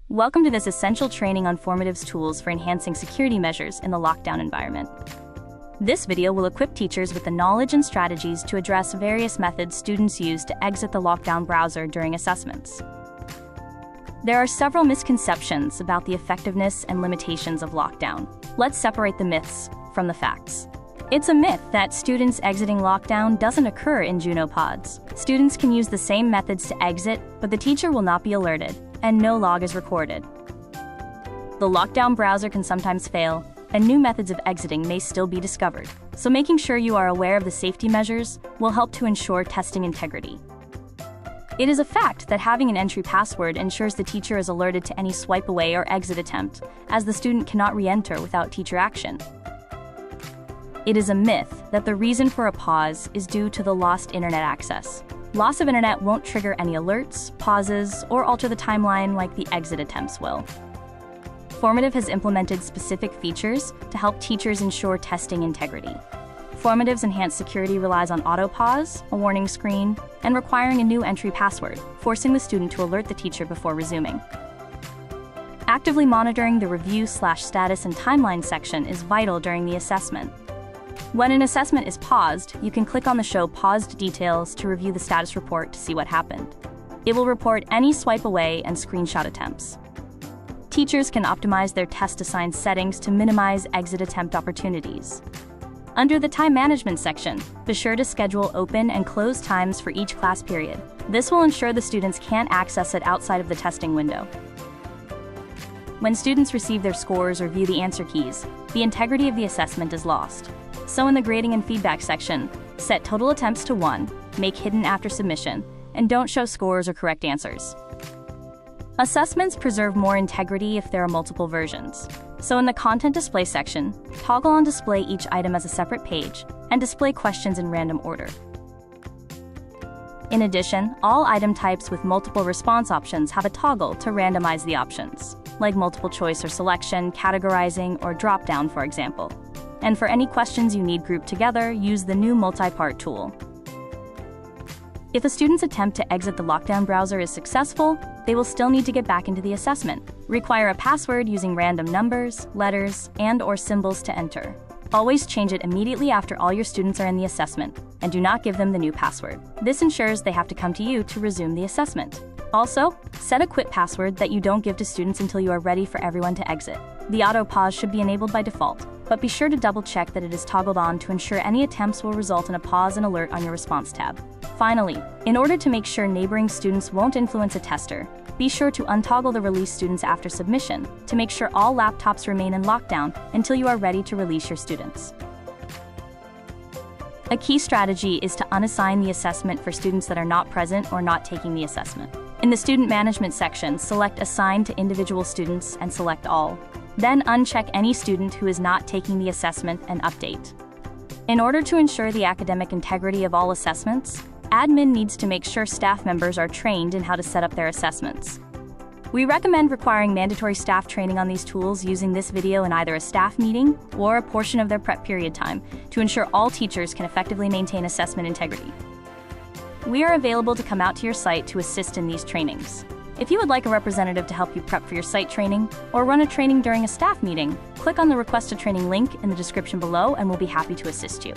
Welcome to this essential training on Formative's tools for enhancing security measures in the lockdown environment. This video will equip teachers with the knowledge and strategies to address various methods students use to exit the lockdown browser during assessments. There are several misconceptions about the effectiveness and limitations of lockdown. Let's separate the myths from the facts. It's a myth that students exiting lockdown doesn't occur in Juno pods. Students can use the same methods to exit, but the teacher will not be alerted, and no log is recorded. The lockdown browser can sometimes fail, and new methods of exiting may still be discovered. So making sure you are aware of the safety measures will help to ensure testing integrity. It is a fact that having an entry password ensures the teacher is alerted to any swipe away or exit attempt, as the student cannot re-enter without teacher action. It is a myth that the reason for a pause is due to the lost internet access. Loss of internet won't trigger any alerts, pauses, or alter the timeline like the exit attempts will. Formative has implemented specific features to help teachers ensure testing integrity. Formative's enhanced security relies on auto-pause, a warning screen, and requiring a new entry password, forcing the student to alert the teacher before resuming. Actively monitoring the review/status and timeline section is vital during the assessment. When an assessment is paused, you can click on the Show Paused Details to review the status report to see what happened. It will report any swipe away and screenshot attempts. Teachers can optimize their test-assigned settings to minimize exit attempt opportunities. Under the Time Management section, be sure to schedule open and close times for each class period. This will ensure the students can't access it outside of the testing window. When students receive their scores or view the answer keys, the integrity of the assessment is lost. So in the grading and feedback section, set total attempts to 1, make hidden after submission, and don't show scores or correct answers. Assessments preserve more integrity if there are multiple versions. So in the content display section, toggle on display each item as a separate page, and display questions in random order. In addition, all item types with multiple response options have a toggle to randomize the options, like multiple choice or selection, categorizing, or drop-down, for example. And for any questions you need grouped together, use the new multi-part tool. If a student's attempt to exit the lockdown browser is successful, they will still need to get back into the assessment. Require a password using random numbers, letters, and/or symbols to enter. Always change it immediately after all your students are in the assessment, and do not give them the new password. This ensures they have to come to you to resume the assessment. Also, set a quit password that you don't give to students until you are ready for everyone to exit. The auto-pause should be enabled by default, but be sure to double-check that it is toggled on to ensure any attempts will result in a pause and alert on your response tab. Finally, in order to make sure neighboring students won't influence a tester, be sure to untoggle the release students after submission to make sure all laptops remain in lockdown until you are ready to release your students. A key strategy is to unassign the assessment for students that are not present or not taking the assessment. In the Student Management section, select Assign to Individual Students and select All. Then uncheck any student who is not taking the assessment and update. In order to ensure the academic integrity of all assessments, admin needs to make sure staff members are trained in how to set up their assessments. We recommend requiring mandatory staff training on these tools using this video in either a staff meeting or a portion of their prep period time to ensure all teachers can effectively maintain assessment integrity. We are available to come out to your site to assist in these trainings. If you would like a representative to help you prep for your site training or run a training during a staff meeting, click on the Request a Training link in the description below and we'll be happy to assist you.